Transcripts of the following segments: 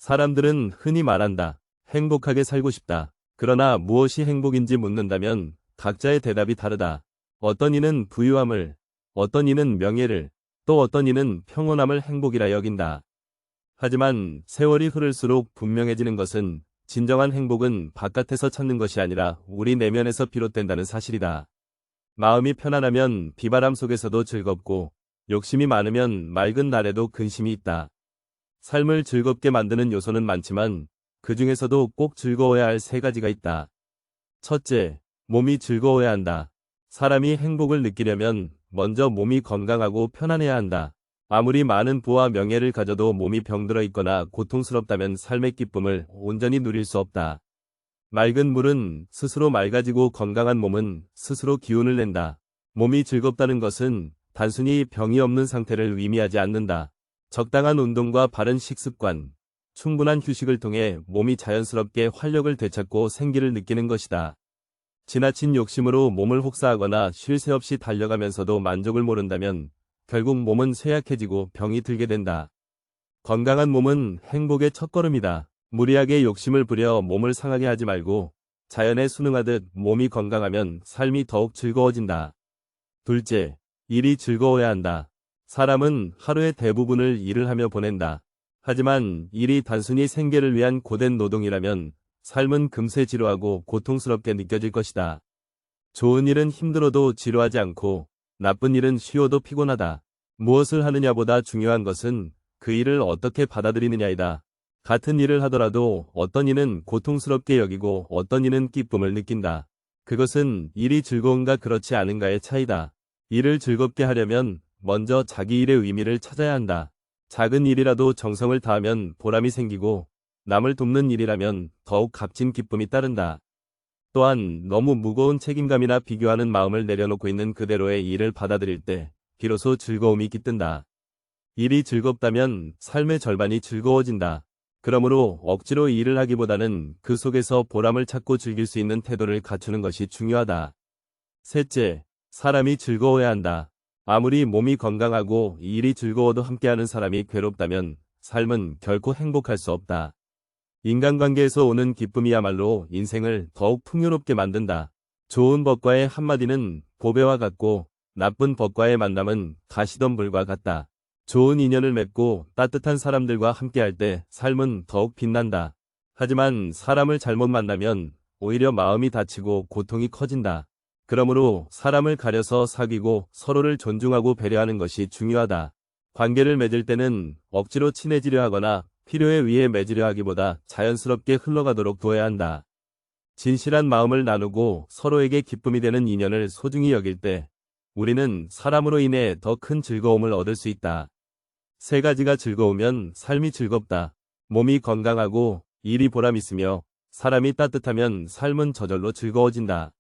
사람들은 흔히 말한다. 행복하게 살고 싶다. 그러나 무엇이 행복인지 묻는다면 각자의 대답이 다르다. 어떤 이는 부유함을, 어떤 이는 명예를, 또 어떤 이는 평온함을 행복이라 여긴다. 하지만 세월이 흐를수록 분명해지는 것은 진정한 행복은 바깥에서 찾는 것이 아니라 우리 내면에서 비롯된다는 사실이다. 마음이 편안하면 비바람 속에서도 즐겁고 욕심이 많으면 맑은 날에도 근심이 있다. 삶을 즐겁게 만드는 요소는 많지만 그 중에서도 꼭 즐거워야 할 세 가지가 있다. 첫째, 몸이 즐거워야 한다. 사람이 행복을 느끼려면 먼저 몸이 건강하고 편안해야 한다. 아무리 많은 부와 명예를 가져도 몸이 병들어 있거나 고통스럽다면 삶의 기쁨을 온전히 누릴 수 없다. 맑은 물은 스스로 맑아지고 건강한 몸은 스스로 기운을 낸다. 몸이 즐겁다는 것은 단순히 병이 없는 상태를 의미하지 않는다. 적당한 운동과 바른 식습관, 충분한 휴식을 통해 몸이 자연스럽게 활력을 되찾고 생기를 느끼는 것이다. 지나친 욕심으로 몸을 혹사하거나 쉴 새 없이 달려가면서도 만족을 모른다면 결국 몸은 쇠약해지고 병이 들게 된다. 건강한 몸은 행복의 첫걸음이다. 무리하게 욕심을 부려 몸을 상하게 하지 말고 자연에 순응하듯 몸이 건강하면 삶이 더욱 즐거워진다. 둘째, 일이 즐거워야 한다. 사람은 하루의 대부분을 일을 하며 보낸다. 하지만 일이 단순히 생계를 위한 고된 노동이라면 삶은 금세 지루하고 고통스럽게 느껴질 것이다. 좋은 일은 힘들어도 지루하지 않고 나쁜 일은 쉬워도 피곤하다. 무엇을 하느냐보다 중요한 것은 그 일을 어떻게 받아들이느냐이다. 같은 일을 하더라도 어떤 이는 고통스럽게 여기고 어떤 이는 기쁨을 느낀다. 그것은 일이 즐거운가 그렇지 않은가의 차이다. 일을 즐겁게 하려면 먼저 자기 일의 의미를 찾아야 한다. 작은 일이라도 정성을 다하면 보람이 생기고 남을 돕는 일이라면 더욱 값진 기쁨이 따른다. 또한 너무 무거운 책임감이나 비교하는 마음을 내려놓고 있는 그대로의 일을 받아들일 때 비로소 즐거움이 깃든다. 일이 즐겁다면 삶의 절반이 즐거워진다. 그러므로 억지로 일을 하기보다는 그 속에서 보람을 찾고 즐길 수 있는 태도를 갖추는 것이 중요하다. 셋째, 사람이 즐거워야 한다. 아무리 몸이 건강하고 일이 즐거워도 함께하는 사람이 괴롭다면 삶은 결코 행복할 수 없다. 인간관계에서 오는 기쁨이야말로 인생을 더욱 풍요롭게 만든다. 좋은 법과의 한마디는 보배와 같고 나쁜 법과의 만남은 가시덤불과 같다. 좋은 인연을 맺고 따뜻한 사람들과 함께할 때 삶은 더욱 빛난다. 하지만 사람을 잘못 만나면 오히려 마음이 다치고 고통이 커진다. 그러므로 사람을 가려서 사귀고 서로를 존중하고 배려하는 것이 중요하다. 관계를 맺을 때는 억지로 친해지려 하거나 필요에 의해 맺으려 하기보다 자연스럽게 흘러가도록 두어야 한다. 진실한 마음을 나누고 서로에게 기쁨이 되는 인연을 소중히 여길 때 우리는 사람으로 인해 더 큰 즐거움을 얻을 수 있다. 세 가지가 즐거우면 삶이 즐겁다. 몸이 건강하고 일이 보람있으며 사람이 따뜻하면 삶은 저절로 즐거워진다.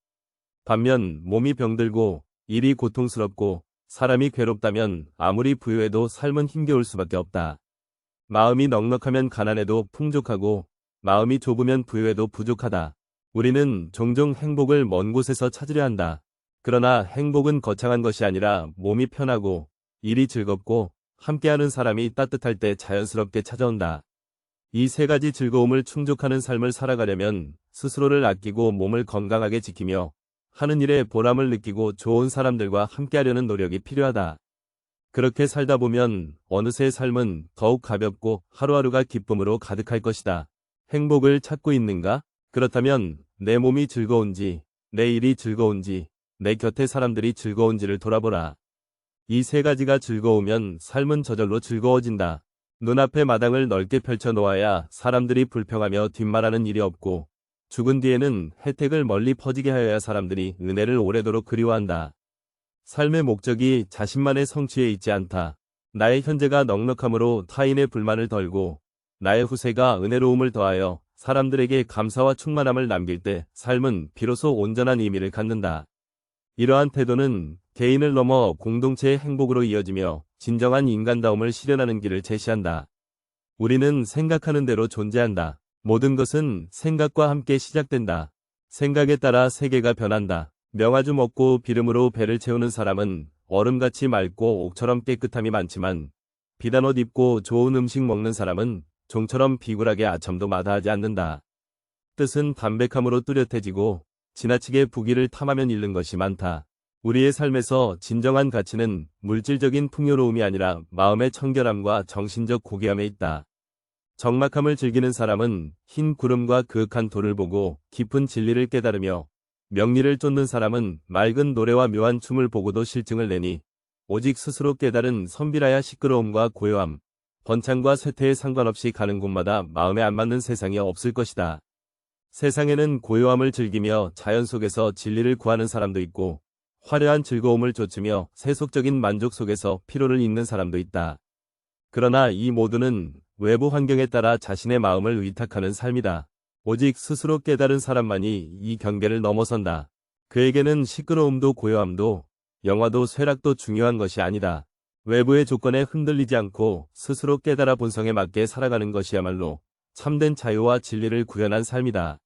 반면 몸이 병들고 일이 고통스럽고 사람이 괴롭다면 아무리 부유해도 삶은 힘겨울 수밖에 없다. 마음이 넉넉하면 가난해도 풍족하고 마음이 좁으면 부유해도 부족하다. 우리는 종종 행복을 먼 곳에서 찾으려 한다. 그러나 행복은 거창한 것이 아니라 몸이 편하고 일이 즐겁고 함께하는 사람이 따뜻할 때 자연스럽게 찾아온다. 이 세 가지 즐거움을 충족하는 삶을 살아가려면 스스로를 아끼고 몸을 건강하게 지키며 하는 일에 보람을 느끼고 좋은 사람들과 함께하려는 노력이 필요하다. 그렇게 살다 보면 어느새 삶은 더욱 가볍고 하루하루가 기쁨으로 가득할 것이다. 행복을 찾고 있는가? 그렇다면 내 몸이 즐거운지, 내 일이 즐거운지, 내 곁의 사람들이 즐거운지를 돌아보라. 이 세 가지가 즐거우면 삶은 저절로 즐거워진다. 눈앞의 마당을 넓게 펼쳐 놓아야 사람들이 불평하며 뒷말하는 일이 없고 죽은 뒤에는 혜택을 멀리 퍼지게 하여야 사람들이 은혜를 오래도록 그리워한다. 삶의 목적이 자신만의 성취에 있지 않다. 나의 현재가 넉넉함으로 타인의 불만을 덜고 나의 후세가 은혜로움을 더하여 사람들에게 감사와 충만함을 남길 때 삶은 비로소 온전한 의미를 갖는다. 이러한 태도는 개인을 넘어 공동체의 행복으로 이어지며 진정한 인간다움을 실현하는 길을 제시한다. 우리는 생각하는 대로 존재한다. 모든 것은 생각과 함께 시작된다. 생각에 따라 세계가 변한다. 명아주 먹고 비름으로 배를 채우는 사람은 얼음같이 맑고 옥처럼 깨끗함이 많지만 비단 옷 입고 좋은 음식 먹는 사람은 종처럼 비굴하게 아첨도 마다하지 않는다. 뜻은 담백함으로 뚜렷해지고 지나치게 부귀를 탐하면 잃는 것이 많다. 우리의 삶에서 진정한 가치는 물질적인 풍요로움이 아니라 마음의 청결함과 정신적 고귀함에 있다. 적막함을 즐기는 사람은 흰 구름과 그윽한 돌을 보고 깊은 진리를 깨달으며, 명리를 쫓는 사람은 맑은 노래와 묘한 춤을 보고도 실증을 내니, 오직 스스로 깨달은 선비라야 시끄러움과 고요함, 번창과 쇠퇴에 상관없이 가는 곳마다 마음에 안 맞는 세상이 없을 것이다. 세상에는 고요함을 즐기며 자연 속에서 진리를 구하는 사람도 있고, 화려한 즐거움을 쫓으며 세속적인 만족 속에서 피로를 잊는 사람도 있다. 그러나 이 모두는 외부 환경에 따라 자신의 마음을 위탁하는 삶이다. 오직 스스로 깨달은 사람만이 이 경계를 넘어선다. 그에게는 시끄러움도 고요함도 영화도 쇠락도 중요한 것이 아니다. 외부의 조건에 흔들리지 않고 스스로 깨달아 본성에 맞게 살아가는 것이야말로 참된 자유와 진리를 구현한 삶이다.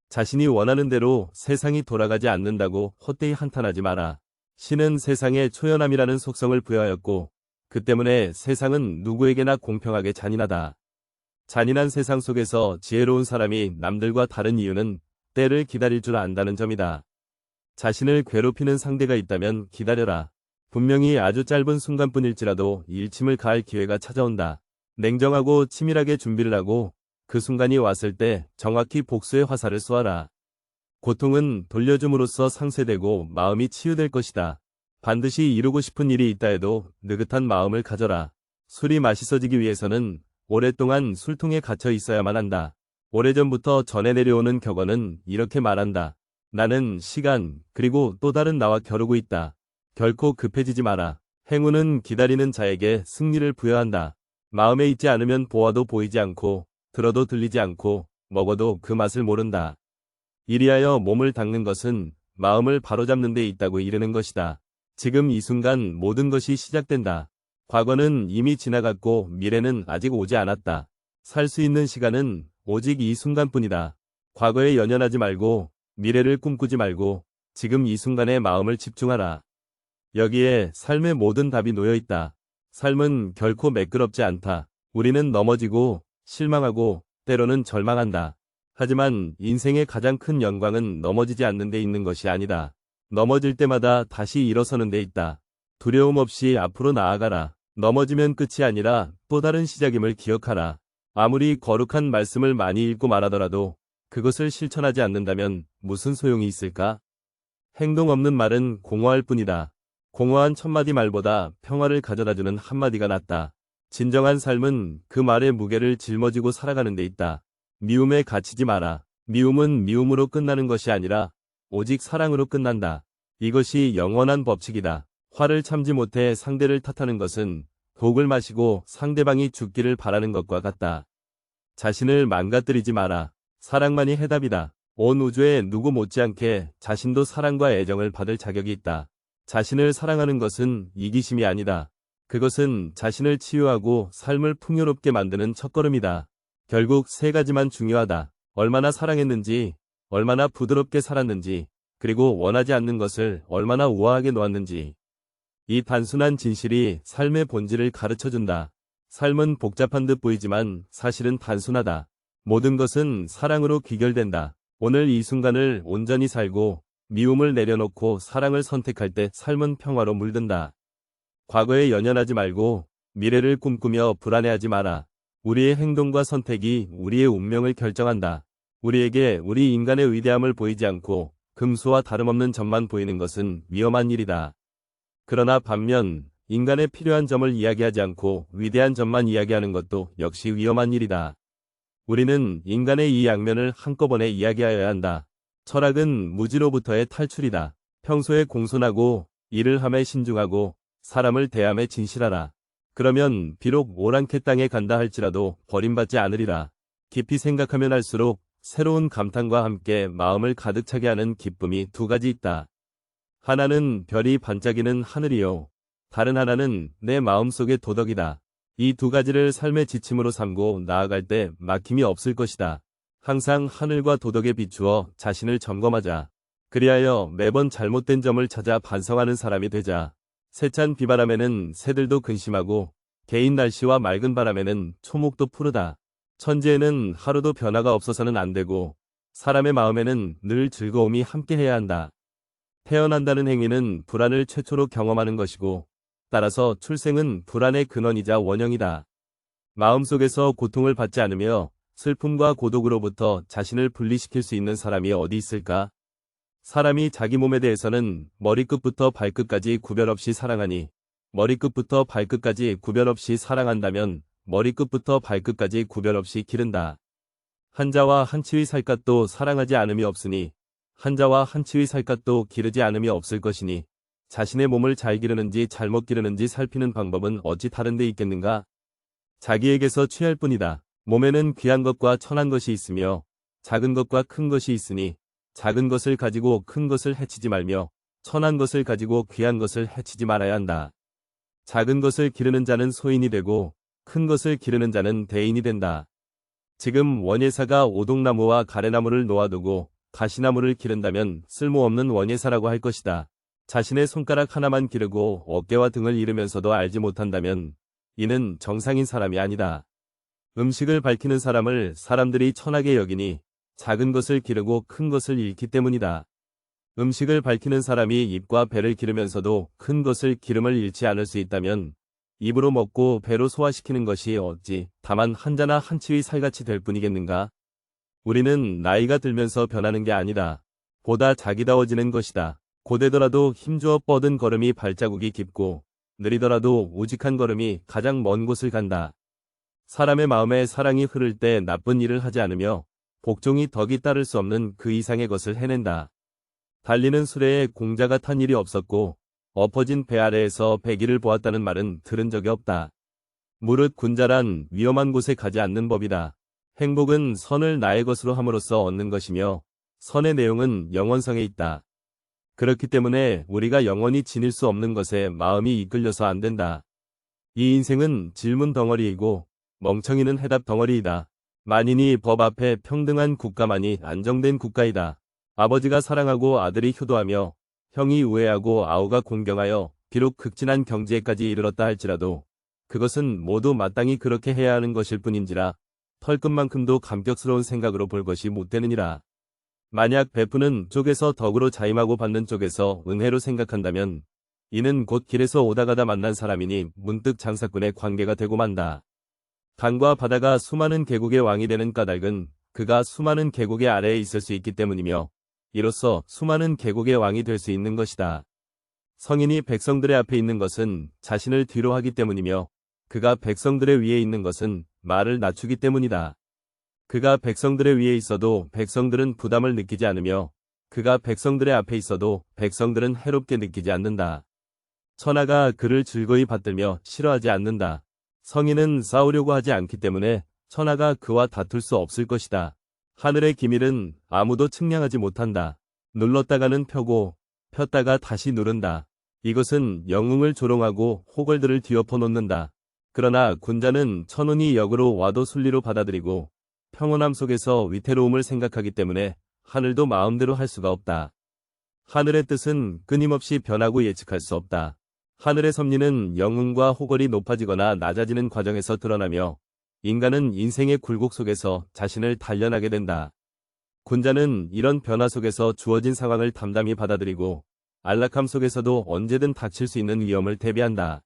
자신이 원하는 대로 세상이 돌아가지 않는다고 헛되이 한탄하지 마라. 신은 세상에 초연함이라는 속성을 부여하였고, 그 때문에 세상은 누구에게나 공평하게 잔인하다. 잔인한 세상 속에서 지혜로운 사람이 남들과 다른 이유는 때를 기다릴 줄 안다는 점이다. 자신을 괴롭히는 상대가 있다면 기다려라. 분명히 아주 짧은 순간뿐일지라도 일침을 가할 기회가 찾아온다. 냉정하고 치밀하게 준비를 하고 그 순간이 왔을 때 정확히 복수의 화살을 쏘아라. 고통은 돌려줌으로써 상쇄되고 마음이 치유될 것이다. 반드시 이루고 싶은 일이 있다 해도 느긋한 마음을 가져라. 술이 맛있어지기 위해서는 오랫동안 술통에 갇혀 있어야만 한다. 오래전부터 전해 내려오는 격언은 이렇게 말한다. 나는 시간, 그리고 또 다른 나와 겨루고 있다. 결코 급해지지 마라. 행운은 기다리는 자에게 승리를 부여한다. 마음에 있지 않으면 보아도 보이지 않고, 들어도 들리지 않고, 먹어도 그 맛을 모른다. 이리하여 몸을 닦는 것은 마음을 바로잡는 데 있다고 이르는 것이다. 지금 이 순간 모든 것이 시작된다. 과거는 이미 지나갔고 미래는 아직 오지 않았다. 살 수 있는 시간은 오직 이 순간뿐이다. 과거에 연연하지 말고 미래를 꿈꾸지 말고 지금 이 순간에 마음을 집중하라. 여기에 삶의 모든 답이 놓여 있다. 삶은 결코 매끄럽지 않다. 우리는 넘어지고 실망하고 때로는 절망한다. 하지만 인생의 가장 큰 영광은 넘어지지 않는 데 있는 것이 아니다. 넘어질 때마다 다시 일어서는 데 있다. 두려움 없이 앞으로 나아가라. 넘어지면 끝이 아니라 또 다른 시작임을 기억하라. 아무리 거룩한 말씀을 많이 읽고 말하더라도 그것을 실천하지 않는다면 무슨 소용이 있을까? 행동 없는 말은 공허할 뿐이다. 공허한 천마디 말보다 평화를 가져다주는 한마디가 낫다. 진정한 삶은 그 말의 무게를 짊어지고 살아가는 데 있다. 미움에 갇히지 마라. 미움은 미움으로 끝나는 것이 아니라 오직 사랑으로 끝난다. 이것이 영원한 법칙이다. 화를 참지 못해 상대를 탓하는 것은 독을 마시고 상대방이 죽기를 바라는 것과 같다. 자신을 망가뜨리지 마라. 사랑만이 해답이다. 온 우주에 누구 못지않게 자신도 사랑과 애정을 받을 자격이 있다. 자신을 사랑하는 것은 이기심이 아니다. 그것은 자신을 치유하고 삶을 풍요롭게 만드는 첫걸음이다. 결국 세 가지만 중요하다. 얼마나 사랑했는지, 얼마나 부드럽게 살았는지, 그리고 원하지 않는 것을 얼마나 우아하게 놓았는지. 이 단순한 진실이 삶의 본질을 가르쳐준다. 삶은 복잡한 듯 보이지만 사실은 단순하다. 모든 것은 사랑으로 귀결된다. 오늘 이 순간을 온전히 살고 미움을 내려놓고 사랑을 선택할 때 삶은 평화로 물든다. 과거에 연연하지 말고 미래를 꿈꾸며 불안해하지 마라. 우리의 행동과 선택이 우리의 운명을 결정한다. 우리에게 우리 인간의 위대함을 보이지 않고 금수와 다름없는 점만 보이는 것은 위험한 일이다. 그러나 반면 인간의 필요한 점을 이야기하지 않고 위대한 점만 이야기하는 것도 역시 위험한 일이다. 우리는 인간의 이 양면을 한꺼번에 이야기하여야 한다. 철학은 무지로부터의 탈출이다. 평소에 공손하고 일을 함에 신중하고 사람을 대함에 진실하라. 그러면 비록 오랑캐 땅에 간다 할지라도 버림받지 않으리라. 깊이 생각하면 할수록 새로운 감탄과 함께 마음을 가득 차게 하는 기쁨이 두 가지 있다. 하나는 별이 반짝이는 하늘이요. 다른 하나는 내 마음속의 도덕이다. 이 두 가지를 삶의 지침으로 삼고 나아갈 때 막힘이 없을 것이다. 항상 하늘과 도덕에 비추어 자신을 점검하자. 그리하여 매번 잘못된 점을 찾아 반성하는 사람이 되자. 세찬 비바람에는 새들도 근심하고 개인 날씨와 맑은 바람에는 초목도 푸르다. 천지에는 하루도 변화가 없어서는 안 되고 사람의 마음에는 늘 즐거움이 함께해야 한다. 태어난다는 행위는 불안을 최초로 경험하는 것이고 따라서 출생은 불안의 근원이자 원형이다. 마음속에서 고통을 받지 않으며 슬픔과 고독으로부터 자신을 분리시킬 수 있는 사람이 어디 있을까? 사람이 자기 몸에 대해서는 머리끝부터 발끝까지 구별 없이 사랑하니 머리끝부터 발끝까지 구별 없이 사랑한다면 머리끝부터 발끝까지 구별 없이 기른다. 한자와 한치의 살갗도 사랑하지 않음이 없으니 한자와 한치의 살갗도 기르지 않음이 없을 것이니 자신의 몸을 잘 기르는지 잘못 기르는지 살피는 방법은 어찌 다른 데 있겠는가? 자기에게서 취할 뿐이다. 몸에는 귀한 것과 천한 것이 있으며 작은 것과 큰 것이 있으니 작은 것을 가지고 큰 것을 해치지 말며 천한 것을 가지고 귀한 것을 해치지 말아야 한다. 작은 것을 기르는 자는 소인이 되고 큰 것을 기르는 자는 대인이 된다. 지금 원예사가 오동나무와 가래나무를 놓아두고 가시나무를 기른다면 쓸모없는 원예사라고 할 것이다. 자신의 손가락 하나만 기르고 어깨와 등을 이르면서도 알지 못한다면 이는 정상인 사람이 아니다. 음식을 밝히는 사람을 사람들이 천하게 여기니 작은 것을 기르고 큰 것을 잃기 때문이다. 음식을 밝히는 사람이 입과 배를 기르면서도 큰 것을 기름을 잃지 않을 수 있다면 입으로 먹고 배로 소화시키는 것이 어찌 다만 한자나 한치의 살같이 될 뿐이겠는가? 우리는 나이가 들면서 변하는 게 아니다. 보다 자기다워지는 것이다. 고되더라도 힘주어 뻗은 걸음이 발자국이 깊고 느리더라도 우직한 걸음이 가장 먼 곳을 간다. 사람의 마음에 사랑이 흐를 때 나쁜 일을 하지 않으며 복종이 덕이 따를 수 없는 그 이상의 것을 해낸다. 달리는 수레에 공자가 탄 일이 없었고 엎어진 배 아래에서 배기를 보았다는 말은 들은 적이 없다. 무릇 군자란 위험한 곳에 가지 않는 법이다. 행복은 선을 나의 것으로 함으로써 얻는 것이며 선의 내용은 영원성에 있다. 그렇기 때문에 우리가 영원히 지닐 수 없는 것에 마음이 이끌려서 안 된다. 이 인생은 질문 덩어리이고 멍청이는 해답 덩어리이다. 만인이 법 앞에 평등한 국가만이 안정된 국가이다. 아버지가 사랑하고 아들이 효도하며 형이 우애하고 아우가 공경하여 비록 극진한 경지에까지 이르렀다 할지라도 그것은 모두 마땅히 그렇게 해야 하는 것일 뿐인지라 털끝만큼도 감격스러운 생각으로 볼 것이 못되느니라. 만약 베푸는 쪽에서 덕으로 자임하고 받는 쪽에서 은혜로 생각한다면 이는 곧 길에서 오다가다 만난 사람이니 문득 장사꾼의 관계가 되고 만다. 강과 바다가 수많은 계곡의 왕이 되는 까닭은 그가 수많은 계곡의 아래에 있을 수 있기 때문이며 이로써 수많은 계곡의 왕이 될 수 있는 것이다. 성인이 백성들의 앞에 있는 것은 자신을 뒤로 하기 때문이며 그가 백성들의 위에 있는 것은 말을 낮추기 때문이다. 그가 백성들의 위에 있어도 백성들은 부담을 느끼지 않으며 그가 백성들의 앞에 있어도 백성들은 해롭게 느끼지 않는다. 천하가 그를 즐거이 받들며 싫어하지 않는다. 성인은 싸우려고 하지 않기 때문에 천하가 그와 다툴 수 없을 것이다. 하늘의 기밀은 아무도 측량하지 못한다. 눌렀다가는 펴고 폈다가 다시 누른다. 이것은 영웅을 조롱하고 호걸들을 뒤엎어 놓는다. 그러나 군자는 천운이 역으로 와도 순리로 받아들이고 평온함 속에서 위태로움을 생각하기 때문에 하늘도 마음대로 할 수가 없다. 하늘의 뜻은 끊임없이 변하고 예측할 수 없다. 하늘의 섭리는 영웅과 호걸이 높아지거나 낮아지는 과정에서 드러나며 인간은 인생의 굴곡 속에서 자신을 단련하게 된다. 군자는 이런 변화 속에서 주어진 상황을 담담히 받아들이고 안락함 속에서도 언제든 닥칠 수 있는 위험을 대비한다.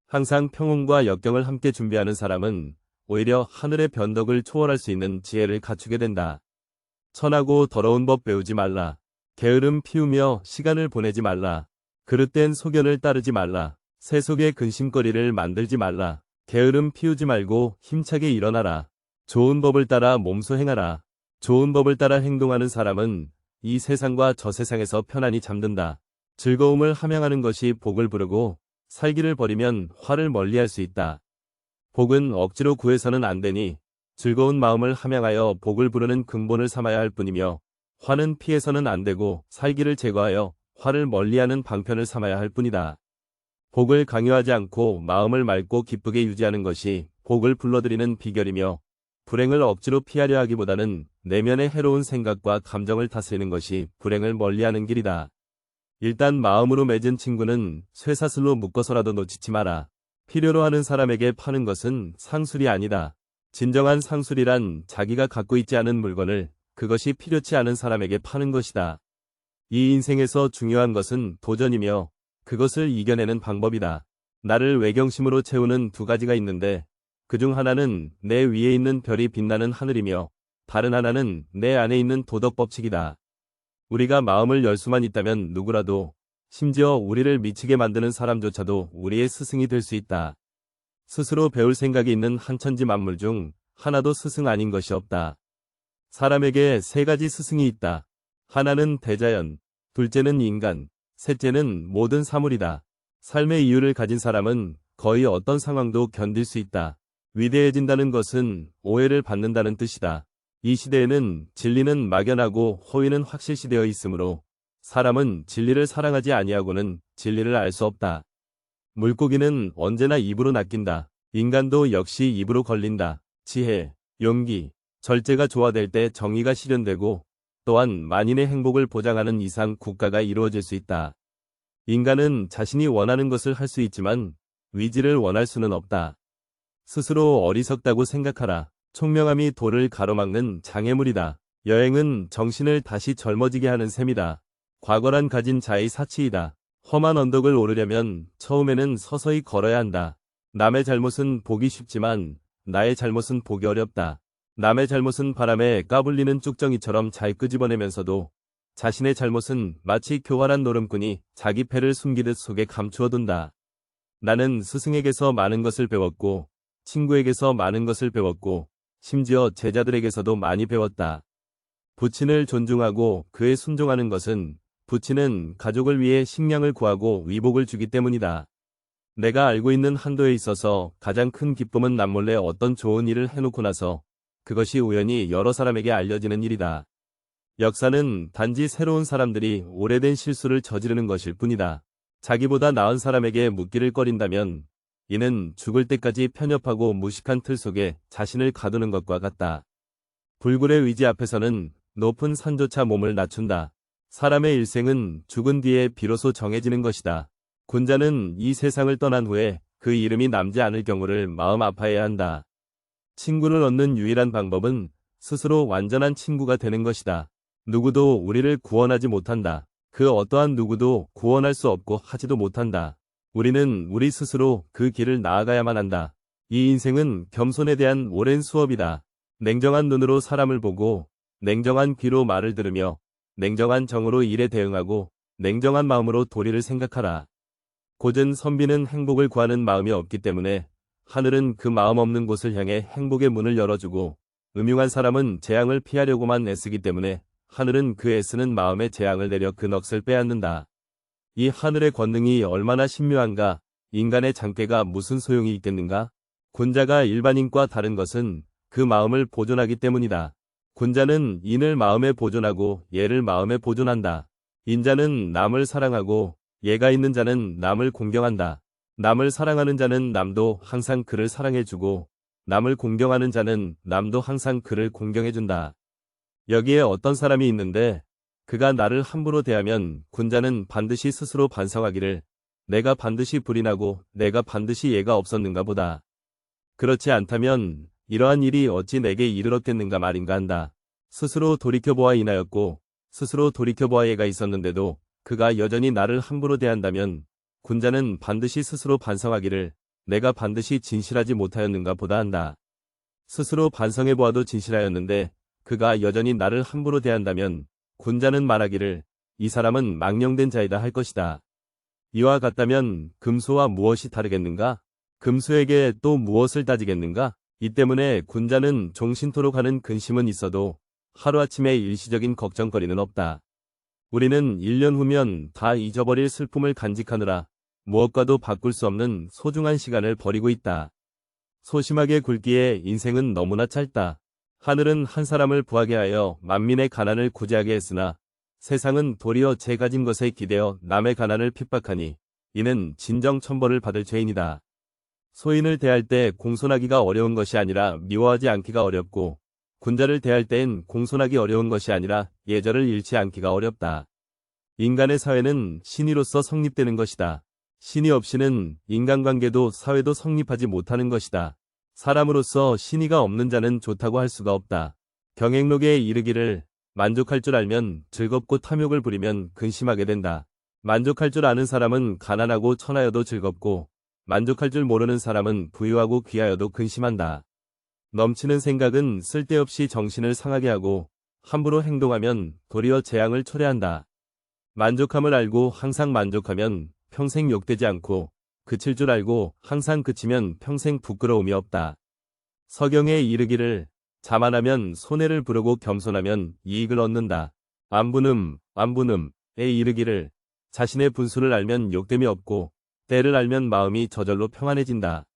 항상 평온과 역경을 함께 준비하는 사람은 오히려 하늘의 변덕을 초월할 수 있는 지혜를 갖추게 된다. 천하고 더러운 법 배우지 말라. 게으름 피우며 시간을 보내지 말라. 그릇된 소견을 따르지 말라. 새 속의 근심거리를 만들지 말라. 게으름 피우지 말고 힘차게 일어나라. 좋은 법을 따라 몸소 행하라. 좋은 법을 따라 행동하는 사람은 이 세상과 저 세상에서 편안히 잠든다. 즐거움을 함양하는 것이 복을 부르고 살기를 버리면 화를 멀리할 수 있다. 복은 억지로 구해서는 안 되니 즐거운 마음을 함양하여 복을 부르는 근본을 삼아야 할 뿐이며 화는 피해서는 안 되고 살기를 제거하여 화를 멀리하는 방편을 삼아야 할 뿐이다. 복을 강요하지 않고 마음을 맑고 기쁘게 유지하는 것이 복을 불러들이는 비결이며 불행을 억지로 피하려 하기보다는 내면의 해로운 생각과 감정을 다스리는 것이 불행을 멀리하는 길이다. 일단 마음으로 맺은 친구는 쇠사슬로 묶어서라도 놓치지 마라. 필요로 하는 사람에게 파는 것은 상술이 아니다. 진정한 상술이란 자기가 갖고 있지 않은 물건을 그것이 필요치 않은 사람에게 파는 것이다. 이 인생에서 중요한 것은 도전이며 그것을 이겨내는 방법이다. 나를 외경심으로 채우는 두 가지가 있는데 그중 하나는 내 위에 있는 별이 빛나는 하늘이며 다른 하나는 내 안에 있는 도덕 법칙이다. 우리가 마음을 열 수만 있다면 누구라도 심지어 우리를 미치게 만드는 사람조차도 우리의 스승이 될 수 있다. 스스로 배울 생각이 있는 한천지 만물 중 하나도 스승 아닌 것이 없다. 사람에게 세 가지 스승이 있다. 하나는 대자연, 둘째는 인간, 셋째는 모든 사물이다. 삶의 이유를 가진 사람은 거의 어떤 상황도 견딜 수 있다. 위대해진다는 것은 오해를 받는다는 뜻이다. 이 시대에는 진리는 막연하고 호의는 확실시되어 있으므로 사람은 진리를 사랑하지 아니하고는 진리를 알 수 없다. 물고기는 언제나 입으로 낚인다. 인간도 역시 입으로 걸린다. 지혜, 용기, 절제가 조화될 때 정의가 실현되고 또한 만인의 행복을 보장하는 이상 국가가 이루어질 수 있다. 인간은 자신이 원하는 것을 할 수 있지만 위지를 원할 수는 없다. 스스로 어리석다고 생각하라. 총명함이 도를 가로막는 장애물이다. 여행은 정신을 다시 젊어지게 하는 셈이다. 과거란 가진 자의 사치이다. 험한 언덕을 오르려면 처음에는 서서히 걸어야 한다. 남의 잘못은 보기 쉽지만 나의 잘못은 보기 어렵다. 남의 잘못은 바람에 까불리는 쭉정이처럼 잘 끄집어내면서도 자신의 잘못은 마치 교활한 노름꾼이 자기 패를 숨기듯 속에 감추어둔다. 나는 스승에게서 많은 것을 배웠고 친구에게서 많은 것을 배웠고 심지어 제자들에게서도 많이 배웠다. 부친을 존중하고 그에 순종하는 것은 부친은 가족을 위해 식량을 구하고 위복을 주기 때문이다. 내가 알고 있는 한도에 있어서 가장 큰 기쁨은 남몰래 어떤 좋은 일을 해놓고 나서 그것이 우연히 여러 사람에게 알려지는 일이다. 역사는 단지 새로운 사람들이 오래된 실수를 저지르는 것일 뿐이다. 자기보다 나은 사람에게 묻기를 꺼린다면 이는 죽을 때까지 편협하고 무식한 틀 속에 자신을 가두는 것과 같다. 불굴의 의지 앞에서는 높은 산조차 몸을 낮춘다. 사람의 일생은 죽은 뒤에 비로소 정해지는 것이다. 군자는 이 세상을 떠난 후에 그 이름이 남지 않을 경우를 마음 아파해야 한다. 친구를 얻는 유일한 방법은 스스로 완전한 친구가 되는 것이다. 누구도 우리를 구원하지 못한다. 그 어떠한 누구도 구원할 수 없고 하지도 못한다. 우리는 우리 스스로 그 길을 나아가야만 한다. 이 인생은 겸손에 대한 오랜 수업이다. 냉정한 눈으로 사람을 보고 냉정한 귀로 말을 들으며 냉정한 정으로 일에 대응하고 냉정한 마음으로 도리를 생각하라. 고든 선비는 행복을 구하는 마음이 없기 때문에 하늘은 그 마음 없는 곳을 향해 행복의 문을 열어주고 음흉한 사람은 재앙을 피하려고만 애쓰기 때문에 하늘은 그 애쓰는 마음에 재앙을 내려 그 넋을 빼앗는다. 이 하늘의 권능이 얼마나 신묘한가? 인간의 장깨가 무슨 소용이 있겠는가? 군자가 일반인과 다른 것은 그 마음을 보존하기 때문이다. 군자는 인을 마음에 보존하고 예를 마음에 보존한다. 인자는 남을 사랑하고 예가 있는 자는 남을 공경한다. 남을 사랑하는 자는 남도 항상 그를 사랑해주고 남을 공경하는 자는 남도 항상 그를 공경해준다. 여기에 어떤 사람이 있는데 그가 나를 함부로 대하면 군자는 반드시 스스로 반성하기를 내가 반드시 불이 나고 내가 반드시 예가 없었는가 보다. 그렇지 않다면 이러한 일이 어찌 내게 이르렀겠는가 말인가 한다. 스스로 돌이켜보아 인하였고 스스로 돌이켜보아 예가 있었는데도 그가 여전히 나를 함부로 대한다면 군자는 반드시 스스로 반성하기를 내가 반드시 진실하지 못하였는가 보다 한다. 스스로 반성해보아도 진실하였는데 그가 여전히 나를 함부로 대한다면 군자는 말하기를 이 사람은 망령된 자이다 할 것이다. 이와 같다면 금수와 무엇이 다르겠는가? 금수에게 또 무엇을 따지겠는가? 이 때문에 군자는 종신토록 하는 근심은 있어도 하루아침에 일시적인 걱정거리는 없다. 우리는 1년 후면 다 잊어버릴 슬픔을 간직하느라 무엇과도 바꿀 수 없는 소중한 시간을 버리고 있다. 소심하게 굴기에 인생은 너무나 짧다. 하늘은 한 사람을 부하게 하여 만민의 가난을 구제하게 했으나 세상은 도리어 제 가진 것에 기대어 남의 가난을 핍박하니 이는 진정 천벌을 받을 죄인이다. 소인을 대할 때 공손하기가 어려운 것이 아니라 미워하지 않기가 어렵고 군자를 대할 때엔 공손하기 어려운 것이 아니라 예절을 잃지 않기가 어렵다. 인간의 사회는 신의로서 성립되는 것이다. 신이 없이는 인간관계도 사회도 성립하지 못하는 것이다. 사람으로서 신의가 없는 자는 좋다고 할 수가 없다. 경행록에 이르기를 만족할 줄 알면 즐겁고 탐욕을 부리면 근심하게 된다. 만족할 줄 아는 사람은 가난하고 천하여도 즐겁고 만족할 줄 모르는 사람은 부유하고 귀하여도 근심한다. 넘치는 생각은 쓸데없이 정신을 상하게 하고 함부로 행동하면 도리어 재앙을 초래한다. 만족함을 알고 항상 만족하면 평생 욕되지 않고 그칠 줄 알고 항상 그치면 평생 부끄러움이 없다. 서경에 이르기를 자만하면 손해를 부르고 겸손하면 이익을 얻는다. 안분음에 이르기를 자신의 분수를 알면 욕됨이 없고 때를 알면 마음이 저절로 평안해진다.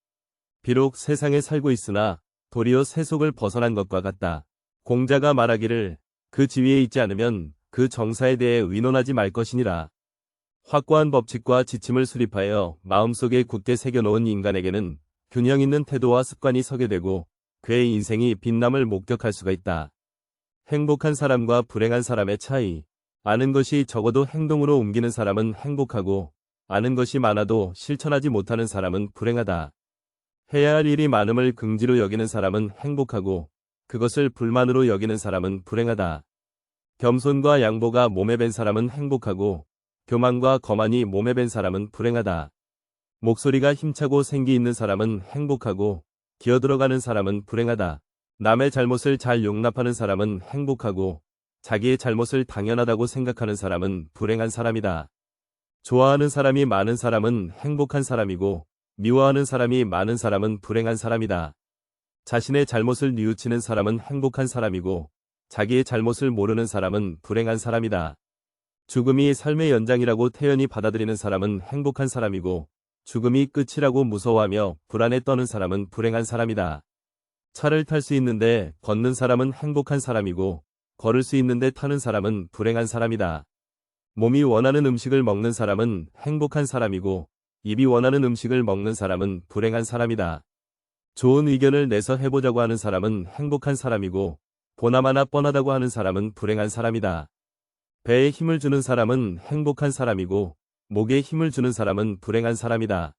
비록 세상에 살고 있으나 도리어 세속을 벗어난 것과 같다. 공자가 말하기를 그 지위에 있지 않으면 그 정사에 대해 의논하지 말 것이니라. 확고한 법칙과 지침을 수립하여 마음속에 굳게 새겨놓은 인간에게는 균형 있는 태도와 습관이 서게 되고 그의 인생이 빛남을 목격할 수가 있다. 행복한 사람과 불행한 사람의 차이. 아는 것이 적어도 행동으로 옮기는 사람은 행복하고 아는 것이 많아도 실천하지 못하는 사람은 불행하다. 해야 할 일이 많음을 긍지로 여기는 사람은 행복하고 그것을 불만으로 여기는 사람은 불행하다. 겸손과 양보가 몸에 밴 사람은 행복하고 교만과 거만이 몸에 밴 사람은 불행하다. 목소리가 힘차고 생기 있는 사람은 행복하고 기어들어가는 사람은 불행하다. 남의 잘못을 잘 용납하는 사람은 행복하고 자기의 잘못을 당연하다고 생각하는 사람은 불행한 사람이다. 좋아하는 사람이 많은 사람은 행복한 사람이고 미워하는 사람이 많은 사람은 불행한 사람이다. 자신의 잘못을 뉘우치는 사람은 행복한 사람이고 자기의 잘못을 모르는 사람은 불행한 사람이다. 죽음이 삶의 연장이라고 태연히 받아들이는 사람은 행복한 사람이고 죽음이 끝이라고 무서워하며 불안에 떠는 사람은 불행한 사람이다. 차를 탈 수 있는데 걷는 사람은 행복한 사람이고 걸을 수 있는데 타는 사람은 불행한 사람이다. 몸이 원하는 음식을 먹는 사람은 행복한 사람이고 입이 원하는 음식을 먹는 사람은 불행한 사람이다. 좋은 의견을 내서 해보자고 하는 사람은 행복한 사람이고 보나마나 뻔하다고 하는 사람은 불행한 사람이다. 배에 힘을 주는 사람은 행복한 사람이고 목에 힘을 주는 사람은 불행한 사람이다.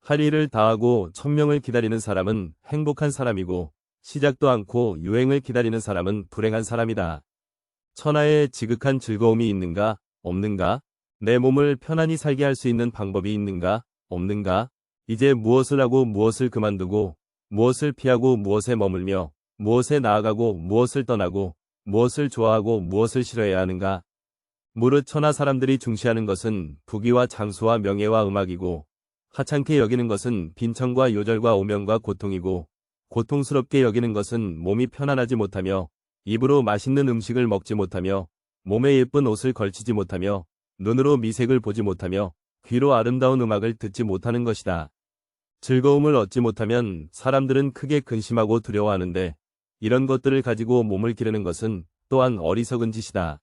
할 일을 다하고 천명을 기다리는 사람은 행복한 사람이고 시작도 않고 유행을 기다리는 사람은 불행한 사람이다. 천하에 지극한 즐거움이 있는가, 없는가? 내 몸을 편안히 살게 할 수 있는 방법이 있는가, 없는가? 이제 무엇을 하고 무엇을 그만두고 무엇을 피하고 무엇에 머물며 무엇에 나아가고 무엇을 떠나고 무엇을 좋아하고 무엇을 싫어해야 하는가? 무릇 천하 사람들이 중시하는 것은 부귀와 장수와 명예와 음악이고 하찮게 여기는 것은 빈청과 요절과 오명과 고통이고 고통스럽게 여기는 것은 몸이 편안하지 못하며 입으로 맛있는 음식을 먹지 못하며 몸에 예쁜 옷을 걸치지 못하며 눈으로 미색을 보지 못하며 귀로 아름다운 음악을 듣지 못하는 것이다. 즐거움을 얻지 못하면 사람들은 크게 근심하고 두려워하는데 이런 것들을 가지고 몸을 기르는 것은 또한 어리석은 짓이다.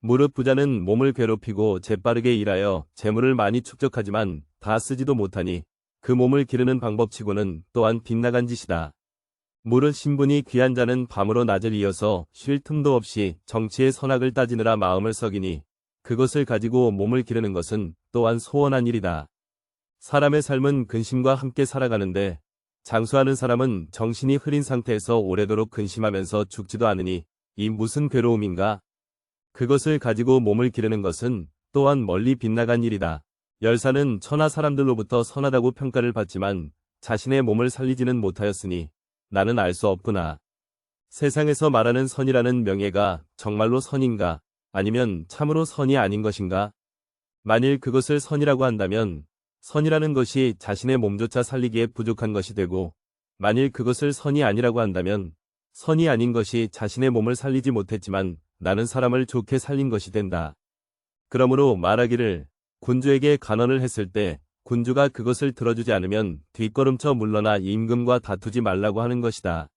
무릇 부자는 몸을 괴롭히고 재빠르게 일하여 재물을 많이 축적하지만 다 쓰지도 못하니 그 몸을 기르는 방법치고는 또한 빗나간 짓이다. 무릇 신분이 귀한 자는 밤으로 낮을 이어서 쉴 틈도 없이 정치의 선악을 따지느라 마음을 썩이니 그것을 가지고 몸을 기르는 것은 또한 소원한 일이다. 사람의 삶은 근심과 함께 살아가는데 장수하는 사람은 정신이 흐린 상태에서 오래도록 근심하면서 죽지도 않으니 이 무슨 괴로움인가? 그것을 가지고 몸을 기르는 것은 또한 멀리 빗나간 일이다. 열사는 천하 사람들로부터 선하다고 평가를 받지만 자신의 몸을 살리지는 못하였으니 나는 알 수 없구나. 세상에서 말하는 선이라는 명예가 정말로 선인가? 아니면 참으로 선이 아닌 것인가? 만일 그것을 선이라고 한다면 선이라는 것이 자신의 몸조차 살리기에 부족한 것이 되고 만일 그것을 선이 아니라고 한다면 선이 아닌 것이 자신의 몸을 살리지 못했지만 나는 사람을 좋게 살린 것이 된다. 그러므로 말하기를 군주에게 간언을 했을 때 군주가 그것을 들어주지 않으면 뒷걸음쳐 물러나 임금과 다투지 말라고 하는 것이다.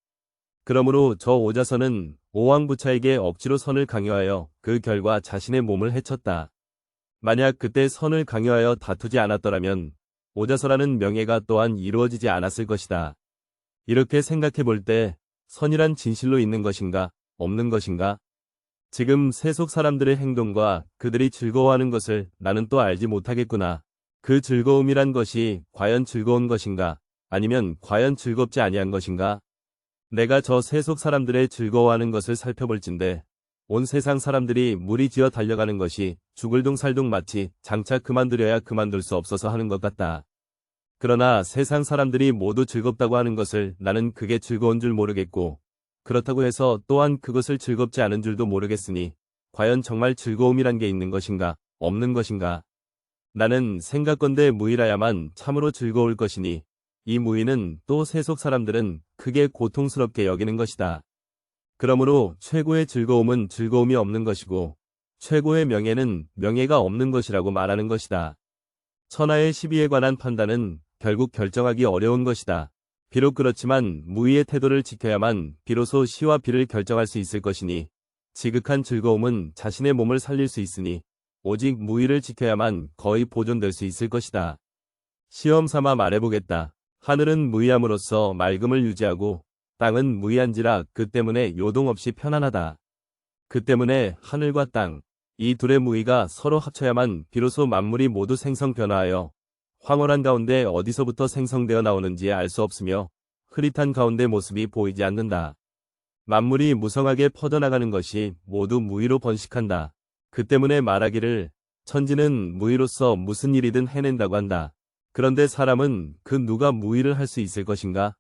그러므로 저 오자선은 오왕부차에게 억지로 선을 강요하여 그 결과 자신의 몸을 해쳤다. 만약 그때 선을 강요하여 다투지 않았더라면 오자서라는 명예가 또한 이루어지지 않았을 것이다. 이렇게 생각해 볼 때 선이란 진실로 있는 것인가, 없는 것인가? 지금 세속 사람들의 행동과 그들이 즐거워하는 것을 나는 또 알지 못하겠구나. 그 즐거움이란 것이 과연 즐거운 것인가, 아니면 과연 즐겁지 아니한 것인가? 내가 저 세속 사람들의 즐거워하는 것을 살펴볼진대 온 세상 사람들이 무리지어 달려가는 것이 죽을둥살둥 마치 장차 그만두려야 그만둘 수 없어서 하는 것 같다. 그러나 세상 사람들이 모두 즐겁다고 하는 것을 나는 그게 즐거운 줄 모르겠고 그렇다고 해서 또한 그것을 즐겁지 않은 줄도 모르겠으니 과연 정말 즐거움이란 게 있는 것인가 없는 것인가? 나는 생각건대 무의라야만 참으로 즐거울 것이니 이 무의는 또 세속 사람들은 크게 고통스럽게 여기는 것이다. 그러므로 최고의 즐거움은 즐거움이 없는 것이고 최고의 명예는 명예가 없는 것이라고 말하는 것이다. 천하의 시비에 관한 판단은 결국 결정하기 어려운 것이다. 비록 그렇지만 무의의 태도를 지켜야만 비로소 시와 비를 결정할 수 있을 것이니 지극한 즐거움은 자신의 몸을 살릴 수 있으니 오직 무의를 지켜야만 거의 보존될 수 있을 것이다. 시험 삼아 말해보겠다. 하늘은 무의함으로써 맑음을 유지하고 땅은 무의한지라 그 때문에 요동 없이 편안하다. 그 때문에 하늘과 땅, 이 둘의 무의가 서로 합쳐야만 비로소 만물이 모두 생성 변화하여 황홀한 가운데 어디서부터 생성되어 나오는지 알 수 없으며 흐릿한 가운데 모습이 보이지 않는다. 만물이 무성하게 퍼져나가는 것이 모두 무의로 번식한다. 그 때문에 말하기를 천지는 무의로서 무슨 일이든 해낸다고 한다. 그런데 사람은 그 누가 무의를 할 수 있을 것인가?